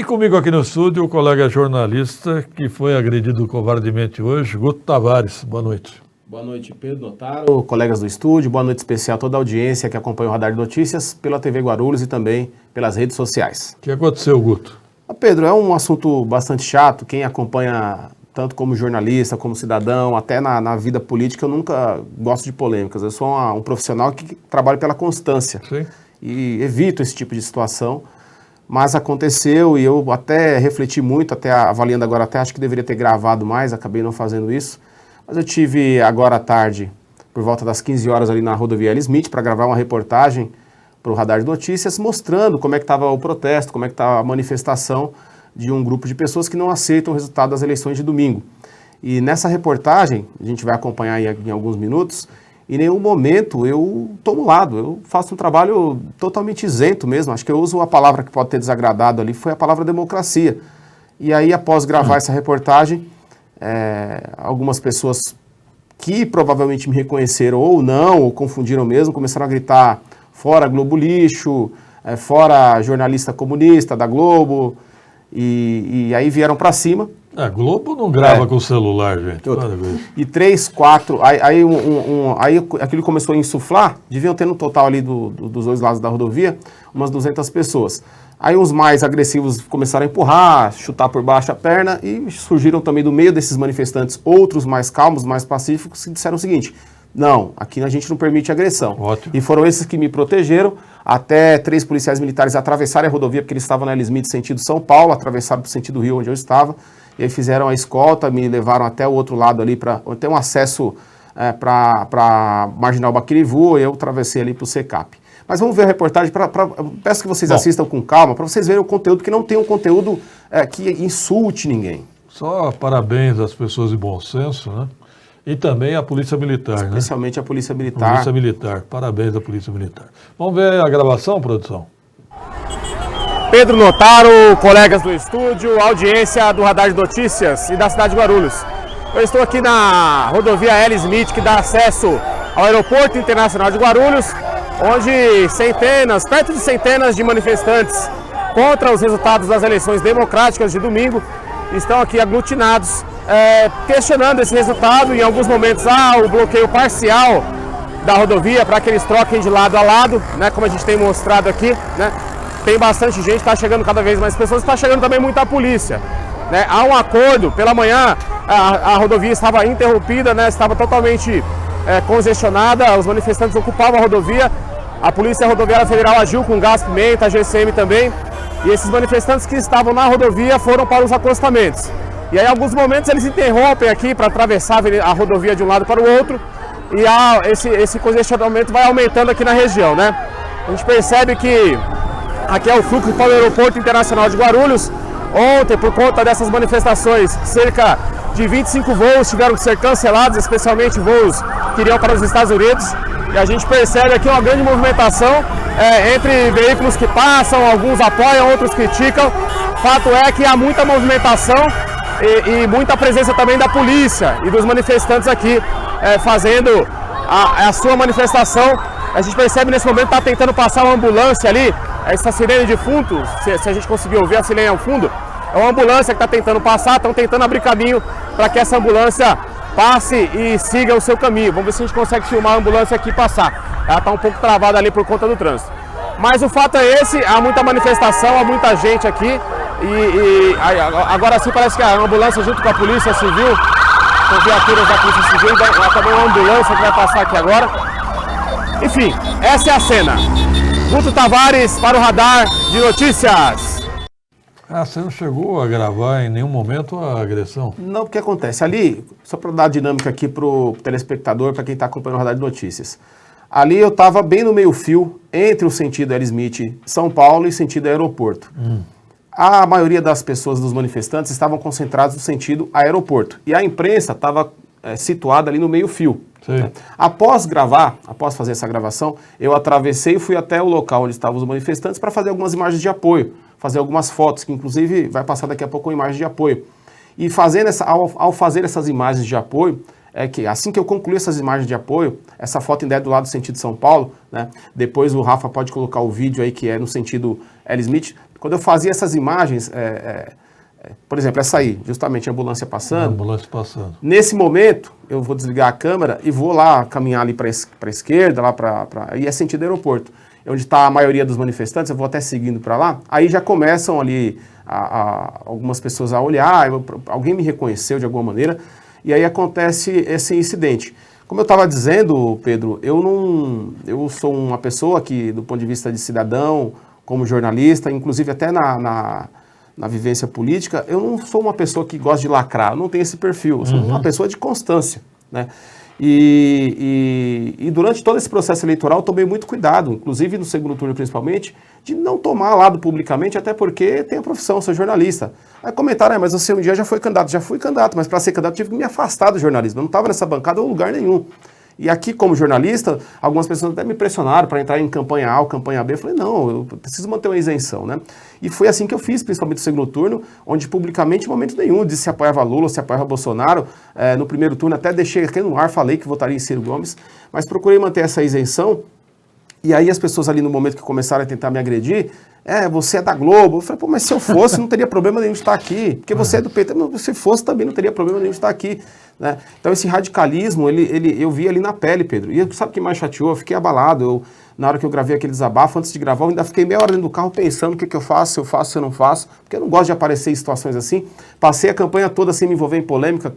E comigo aqui no estúdio, o colega jornalista que foi agredido covardemente hoje, Guto Tavares. Boa noite. Boa noite, Pedro Notaro, colegas do estúdio, boa noite especial a toda a audiência que acompanha o Radar de Notícias pela TV Guarulhos e também pelas redes sociais. O que aconteceu, Guto? Pedro, é um assunto bastante chato, quem acompanha tanto como jornalista, como cidadão, até na vida política, eu nunca gosto de polêmicas, eu sou um profissional que trabalha pela constância. Sim. E evito esse tipo de situação, mas aconteceu e eu até refleti muito, até avaliando agora, até acho que deveria ter gravado mais, acabei não fazendo isso. Mas eu tive agora à tarde, por volta das 15 horas ali na rodovia L. Smith, para gravar uma reportagem para o Radar de Notícias, mostrando como é que estava o protesto, como é que estava a manifestação de um grupo de pessoas que não aceitam o resultado das eleições de domingo. E nessa reportagem, a gente vai acompanhar em alguns minutos, em nenhum momento eu tomo lado, eu faço um trabalho totalmente isento mesmo, acho que eu uso a palavra que pode ter desagradado ali, foi a palavra democracia. E aí, após gravar essa reportagem, algumas pessoas que provavelmente me reconheceram ou não, ou confundiram mesmo, começaram a gritar fora Globo lixo, fora jornalista comunista da Globo, e aí vieram para cima. A Globo não grava com o celular, gente. E 3, 4, aí aquilo começou a insuflar, deviam ter no total ali dos dois lados da rodovia, umas 200 pessoas. Aí os mais agressivos começaram a empurrar, chutar por baixo a perna e surgiram também do meio desses manifestantes outros mais calmos, mais pacíficos, que disseram o seguinte: não, aqui a gente não permite agressão. Ótimo. E foram esses que me protegeram, até 3 policiais militares atravessarem a rodovia, porque eles estavam na L. Smith sentido São Paulo, atravessaram para o sentido Rio, onde eu estava, e aí fizeram a escolta, me levaram até o outro lado ali, para ter um acesso para Marginal Baquirivu, e eu atravessei ali para o Secap. Mas vamos ver a reportagem, peço que vocês assistam com calma, para vocês verem o conteúdo, que não tem um conteúdo que insulte ninguém. Só parabéns às pessoas de bom senso, né? E também à Polícia Militar, especialmente né? A Polícia Militar. Polícia Militar, parabéns à Polícia Militar. Vamos ver a gravação, produção? Pedro Notaro, colegas do estúdio, audiência do Radar de Notícias e da cidade de Guarulhos. Eu estou aqui na rodovia L. Smith, que dá acesso ao Aeroporto Internacional de Guarulhos, onde perto de centenas de manifestantes contra os resultados das eleições democráticas de domingo estão aqui aglutinados, questionando esse resultado. Em alguns momentos há o bloqueio parcial da rodovia para que eles troquem de lado a lado, né, como a gente tem mostrado aqui, né? Tem bastante gente, está chegando cada vez mais pessoas, está chegando também muita polícia, né? Há um acordo, pela manhã a rodovia estava interrompida, né, estava totalmente congestionada, os manifestantes ocupavam a rodovia, a Polícia Rodoviária Federal agiu com gás pimenta, a GCM também, e esses manifestantes que estavam na rodovia foram para os acostamentos. E aí, em alguns momentos, eles interrompem aqui para atravessar a rodovia de um lado para o outro, e esse congestionamento vai aumentando aqui na região, né? A gente percebe que aqui é o fluxo para o Aeroporto Internacional de Guarulhos. Ontem, por conta dessas manifestações, cerca de 25 voos tiveram que ser cancelados, especialmente voos que iriam para os Estados Unidos. E a gente percebe aqui uma grande movimentação entre veículos que passam, alguns apoiam, outros criticam. Fato é que há muita movimentação e muita presença também da polícia e dos manifestantes aqui fazendo a sua manifestação. A gente percebe nesse momento que está tentando passar uma ambulância ali, essa sirene de fundo, se a gente conseguir ouvir a sirene ao fundo, é uma ambulância que está tentando passar, estão tentando abrir caminho para que essa ambulância passe e siga o seu caminho. Vamos ver se a gente consegue filmar a ambulância aqui passar. Ela está um pouco travada ali por conta do trânsito. Mas o fato é esse, há muita manifestação, há muita gente aqui. Agora sim parece que a ambulância junto com a Polícia Civil, com viaturas da Polícia Civil, também uma ambulância que vai passar aqui agora. Enfim, essa é a cena. Guto Tavares para o Radar de Notícias. Você não chegou a gravar em nenhum momento a agressão? Não, porque acontece ali, só para dar a dinâmica aqui para o telespectador, para quem está acompanhando o Radar de Notícias. Ali eu estava bem no meio fio, entre o sentido L. Smith, São Paulo e sentido aeroporto. A maioria das pessoas, dos manifestantes, estavam concentrados no sentido aeroporto. E a imprensa estava situada ali no meio fio. Né? Após fazer essa gravação, eu atravessei e fui até o local onde estavam os manifestantes para fazer algumas imagens de apoio, fazer algumas fotos, que inclusive vai passar daqui a pouco uma imagem de apoio. E ao fazer essas imagens de apoio, que assim que eu concluir essas imagens de apoio, essa foto ainda é do lado do sentido São Paulo, né? Depois o Rafa pode colocar o vídeo aí que é no sentido L. Smith. Quando eu fazia essas imagens, por exemplo, essa aí, justamente a ambulância A passando, ambulância passando. nesse momento, eu vou desligar a câmera e vou lá caminhar ali para a esquerda, lá e é sentido aeroporto. Onde está a maioria dos manifestantes, eu vou até seguindo para lá, aí já começam ali algumas pessoas a olhar, alguém me reconheceu de alguma maneira, e aí acontece esse incidente. Como eu estava dizendo, Pedro, eu sou uma pessoa que, do ponto de vista de cidadão, como jornalista, inclusive até na vivência política, eu não sou uma pessoa que gosta de lacrar, eu não tenho esse perfil, eu sou uma pessoa de constância, né? E durante todo esse processo eleitoral eu tomei muito cuidado, inclusive no segundo turno principalmente, de não tomar lado publicamente, até porque tem a profissão, sou jornalista. Aí comentaram, mas você um dia já foi candidato. Já fui candidato, mas para ser candidato tive que me afastar do jornalismo. Eu não estava nessa bancada em lugar nenhum. E aqui, como jornalista, algumas pessoas até me pressionaram para entrar em campanha A ou campanha B. Eu falei, não, eu preciso manter uma isenção, né? E foi assim que eu fiz, principalmente no segundo turno, onde publicamente, em momento nenhum, disse se apoiava Lula, se apoiava Bolsonaro. No primeiro turno até deixei aqui no ar, falei que votaria em Ciro Gomes, mas procurei manter essa isenção. E aí as pessoas ali no momento que começaram a tentar me agredir, você é da Globo. Eu falei, pô, mas se eu fosse, não teria problema nenhum de estar aqui. Porque você é do PT, mas se fosse também não teria problema nenhum de estar aqui. Né? Então esse radicalismo, eu vi ali na pele, Pedro. E sabe o que mais chateou? Eu fiquei abalado. Na hora que eu gravei aquele desabafo, antes de gravar, eu ainda fiquei meia hora dentro do carro pensando o que eu faço, se eu faço, se eu não faço. Porque eu não gosto de aparecer em situações assim. Passei a campanha toda sem me envolver em polêmica,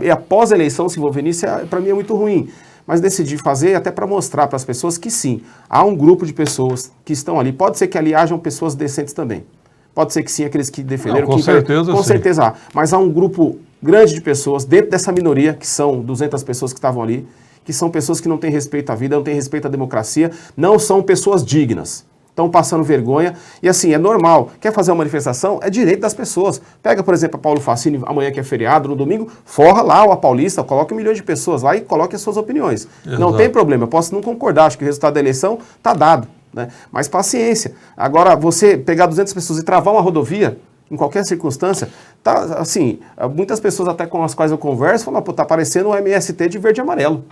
e após a eleição se envolver nisso, para mim é muito ruim. Mas decidi fazer até para mostrar para as pessoas que sim, há um grupo de pessoas que estão ali. Pode ser que ali hajam pessoas decentes também. Pode ser que sim, aqueles que defenderam. Com certeza, com sim. certeza há. Mas há um grupo grande de pessoas dentro dessa minoria, que são 200 pessoas que estavam ali, que são pessoas que não têm respeito à vida, não têm respeito à democracia, não são pessoas dignas. Estão passando vergonha, e assim, é normal. Quer fazer uma manifestação? É direito das pessoas. Pega, por exemplo, a Paulo Facini, amanhã que é feriado, no domingo, forra lá a Paulista, coloque 1 milhão de pessoas lá e coloque as suas opiniões. Exato. Não tem problema, eu posso não concordar, acho que o resultado da eleição está dado, né? Mas paciência. Agora, você pegar 200 pessoas e travar uma rodovia, em qualquer circunstância, tá, assim, muitas pessoas até com as quais eu converso, falam, pô, tá parecendo um MST de verde e amarelo.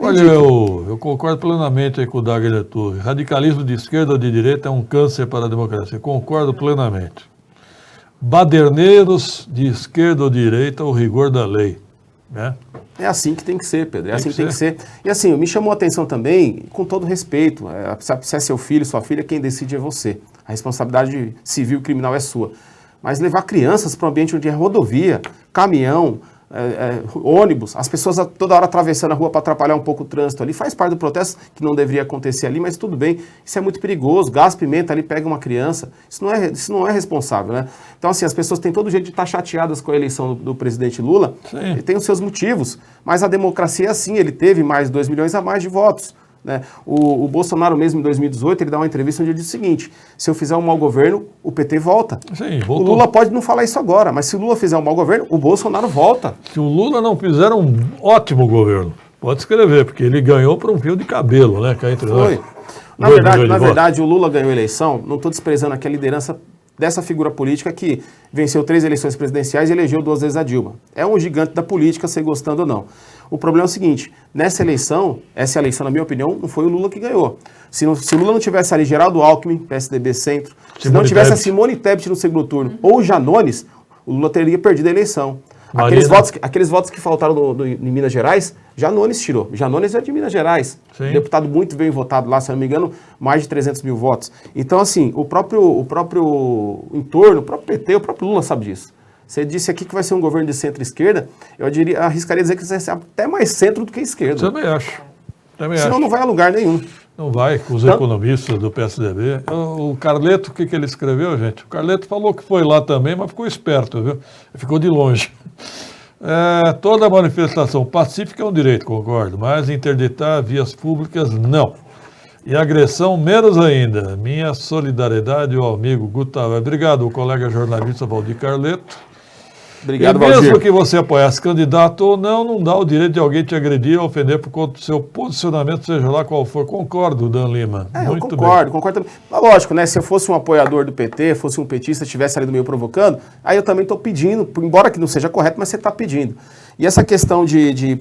Olha, eu concordo plenamente aí com o Dagner Torre. Radicalismo de esquerda ou de direita é um câncer para a democracia. Concordo plenamente. Baderneiros de esquerda ou direita, o rigor da lei. Né? É assim que tem que ser, Pedro. É assim que tem que ser. E assim, me chamou a atenção também, com todo respeito, se é seu filho, sua filha, quem decide é você. A responsabilidade civil e criminal é sua. Mas levar crianças para um ambiente onde é rodovia, caminhão, ônibus, as pessoas toda hora atravessando a rua para atrapalhar um pouco o trânsito ali, faz parte do protesto, que não deveria acontecer ali, mas tudo bem, isso é muito perigoso, gás, pimenta ali, pega uma criança, isso não é responsável, né? Então assim, as pessoas têm todo jeito de estar chateadas com a eleição do presidente Lula, e tem os seus motivos, mas a democracia é assim, ele teve mais 2 milhões a mais de votos. Né? O Bolsonaro mesmo em 2018, ele dá uma entrevista onde ele diz o seguinte, se eu fizer um mau governo, o PT volta. Sim, o Lula pode não falar isso agora, mas se o Lula fizer um mau governo, o Bolsonaro volta. Se o Lula não fizer um ótimo governo, pode escrever, porque ele ganhou por um fio de cabelo, né? Cá entre nós. Na verdade, o Lula ganhou a eleição, não estou desprezando aqui a liderança dessa figura política que venceu 3 eleições presidenciais e elegeu 2 vezes a Dilma. É um gigante da política, se gostando ou não. O problema é o seguinte, essa eleição, na minha opinião, não foi o Lula que ganhou. Se o Lula não tivesse ali Geraldo Alckmin, PSDB Centro, se não tivesse a Simone Tebet no segundo turno, ou o Janones, o Lula teria perdido a eleição. Aqueles votos que faltaram em Minas Gerais, Janones tirou. Janones é de Minas Gerais. Sim. Deputado muito bem votado lá, se não me engano, mais de 300 mil votos. Então, assim, o próprio entorno, o próprio PT, o próprio Lula sabe disso. Você disse aqui que vai ser um governo de centro-esquerda, eu arriscaria dizer que vai ser até mais centro do que esquerda. Também acho. Senão não vai a lugar nenhum. Não vai, com os economistas do PSDB. O Carleto, o que ele escreveu, gente? O Carleto falou que foi lá também, mas ficou esperto, viu? Ficou de longe. Toda manifestação pacífica é um direito, concordo, mas interditar vias públicas, não. E agressão, menos ainda. Minha solidariedade ao amigo Gustavo. Obrigado, o colega jornalista Valdir Carleto. Obrigado, e mesmo Valdir. que você apoiasse candidato ou não dá o direito de alguém te agredir ou ofender por conta do seu posicionamento, seja lá qual for. Concordo, Dan Lima. Muito concordo também. Mas lógico, né? Se eu fosse um apoiador do PT, fosse um petista, estivesse ali no meio provocando, aí eu também estou pedindo, embora que não seja correto, mas você está pedindo. E essa questão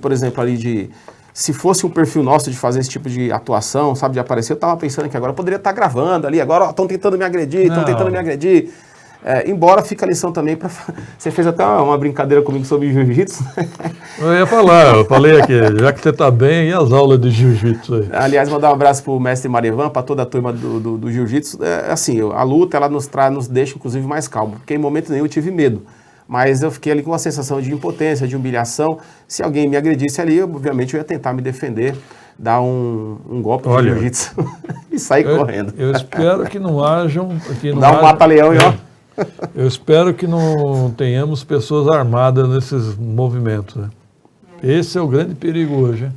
por exemplo, ali se fosse um perfil nosso de fazer esse tipo de atuação, sabe, de aparecer, eu estava pensando que agora eu poderia estar gravando ali, agora estão tentando me agredir, embora fica a lição também para... Você fez até uma brincadeira comigo sobre jiu-jitsu. Eu ia falar, eu falei aqui, já que você está bem, e as aulas de jiu-jitsu aí? Aliás, mandar um abraço para o mestre Marivan, para toda a turma do jiu-jitsu. Assim, a luta, ela nos deixa, inclusive, mais calmo, porque em momento nenhum eu tive medo. Mas eu fiquei ali com uma sensação de impotência, de humilhação. Se alguém me agredisse ali, obviamente eu ia tentar me defender, dar um golpe de jiu-jitsu e sair correndo. Eu espero que não hajam... Dá um mata-leão e ó... Eu espero que não tenhamos pessoas armadas nesses movimentos, né? Esse é o grande perigo hoje, hein?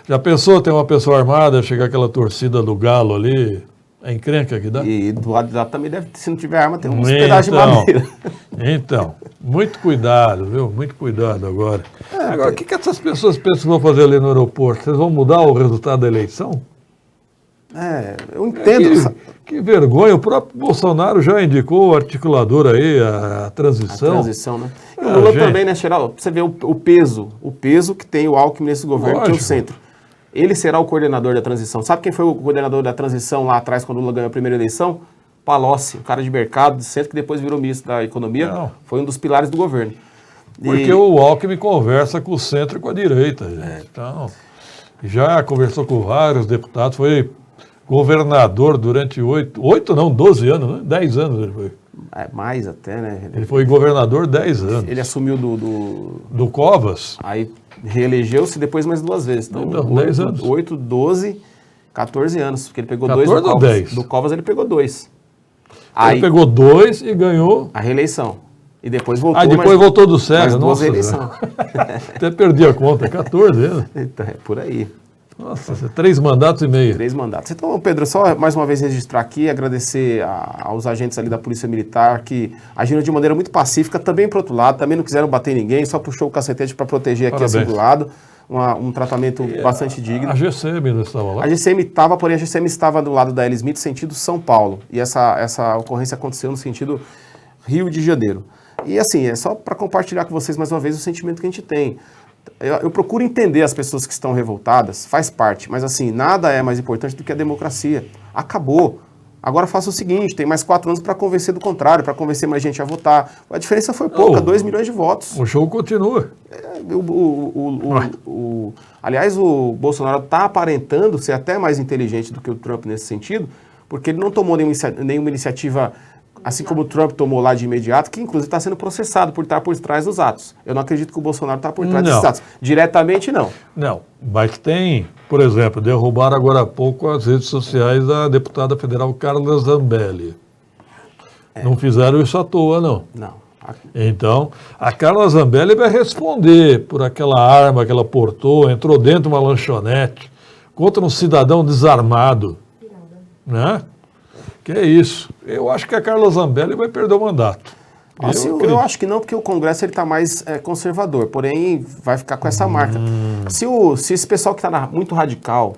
Já pensou ter uma pessoa armada, chegar aquela torcida do Galo ali... É encrenca que dá? E do lado de lá também deve, se não tiver arma, tem uns pedaços de madeira. Então, muito cuidado, viu? Muito cuidado agora. Agora, o que essas pessoas pensam que vão fazer ali no aeroporto? Vocês vão mudar o resultado da eleição? Eu entendo. Que vergonha, o próprio Bolsonaro já indicou o articulador aí, a transição. A transição, né? E o Lula também, né, Geraldo? Você vê o peso que tem o Alckmin nesse governo, que é o centro. Ele será o coordenador da transição. Sabe quem foi o coordenador da transição lá atrás, quando o Lula ganhou a primeira eleição? Palocci, um cara de mercado, de centro, que depois virou ministro da Economia. Não. Foi um dos pilares do governo. Porque o Alckmin conversa com o centro e com a direita, gente. Então, já conversou com vários deputados, foi governador durante 12 anos, né? 10 anos ele foi. Mais até, né? Ele foi governador 10 anos. Ele assumiu do Covas. Aí reelegeu-se depois mais 2 vezes. Então, 10 anos. 8, 12, 14 anos. Porque ele pegou 2 do Covas. 10? Do Covas ele pegou 2. Ele pegou 2 e ganhou... A reeleição. E depois voltou. Depois voltou do cego. Mais 2 eleições. Até perdi a conta, 14 anos. Então, é por aí. Nossa, 3 mandatos e meio. 3 mandatos. Então, Pedro, só mais uma vez registrar aqui, agradecer aos agentes ali da Polícia Militar que agiram de maneira muito pacífica, também por outro lado, também não quiseram bater em ninguém, só puxou o cacetete para proteger aqui assim do lado. Um tratamento bastante digno. A GCM não estava lá? A GCM estava, porém a GCM estava do lado da L. Smith, sentido São Paulo. E essa ocorrência aconteceu no sentido Rio de Janeiro. E assim, é só para compartilhar com vocês mais uma vez o sentimento que a gente tem. Eu procuro entender as pessoas que estão revoltadas, faz parte, mas assim, nada é mais importante do que a democracia. Acabou. Agora faça o seguinte, tem mais 4 anos para convencer do contrário, para convencer mais gente a votar. A diferença foi pouca, 2 milhões de votos. O show continua. Aliás, o Bolsonaro está aparentando ser até mais inteligente do que o Trump nesse sentido, porque ele não tomou nenhuma iniciativa, assim como o Trump tomou lá de imediato, que inclusive está sendo processado por estar por trás dos atos. Eu não acredito que o Bolsonaro está por trás desses atos. Diretamente, não. Não, mas tem, por exemplo, derrubaram agora há pouco as redes sociais da deputada federal Carla Zambelli. Não fizeram isso à toa, não. Não. Então, a Carla Zambelli vai responder por aquela arma que ela portou, entrou dentro de uma lanchonete contra um cidadão desarmado, né? Que é isso. Eu acho que a Carla Zambelli vai perder o mandato. Eu acho que não, porque o Congresso está mais conservador, porém vai ficar com essa marca. Se esse pessoal que está muito radical,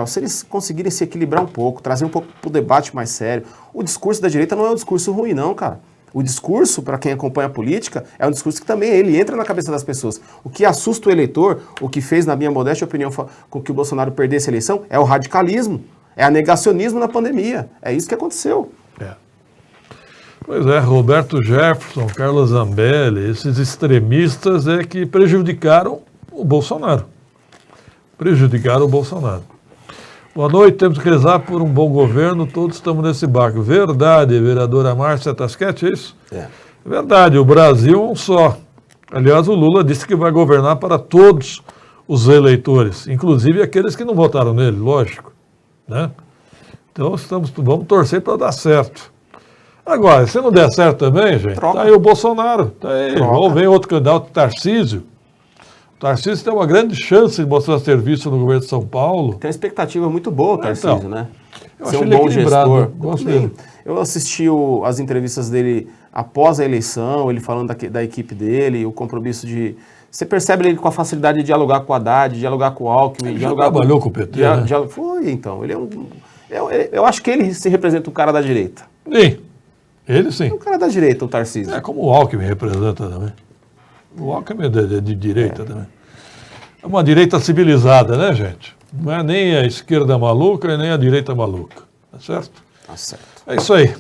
se eles conseguirem se equilibrar um pouco, trazer um pouco para o debate mais sério, o discurso da direita não é um discurso ruim não, cara. O discurso, para quem acompanha a política, é um discurso que também ele entra na cabeça das pessoas. O que assusta o eleitor, o que fez, na minha modesta opinião, com que o Bolsonaro perdesse a eleição, é o radicalismo. É a negacionismo na pandemia. É isso que aconteceu. Pois é, Roberto Jefferson, Carla Zambelli, esses extremistas é que prejudicaram o Bolsonaro. Boa noite, temos que rezar por um bom governo, todos estamos nesse barco. Verdade, vereadora Márcia Tasquete, é isso? É. Verdade, o Brasil é um só. Aliás, o Lula disse que vai governar para todos os eleitores, inclusive aqueles que não votaram nele, lógico. Né? Então vamos torcer para dar certo. Agora, se não der certo também, gente, tá aí o Bolsonaro, tá aí. Ou vem outro candidato, Tarcísio. O Tarcísio tem uma grande chance de mostrar serviço no governo de São Paulo. Tem uma expectativa muito boa, Tarcísio, então, né? Ser um bom gestor. Eu assisti as entrevistas dele após a eleição, ele falando da equipe dele, o compromisso de... Você percebe ele com a facilidade de dialogar com o Haddad, de dialogar com o Alckmin. Ele já trabalhou com o PT, né? Foi, então. Ele eu acho que ele se representa um cara da direita. Sim, ele sim. É um cara da direita, o Tarcísio. É como o Alckmin representa também. O Alckmin é de direita também. É uma direita civilizada, né, gente? Não é nem a esquerda maluca e nem a direita maluca. Tá certo? Tá certo. É isso aí.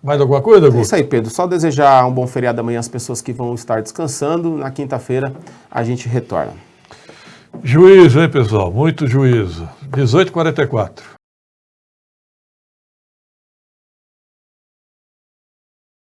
Mais alguma coisa, É Guto? isso aí, Pedro. Só desejar um bom feriado amanhã às pessoas que vão estar descansando. Na quinta-feira a gente retorna. Juízo, hein, pessoal? Muito juízo. 18h44.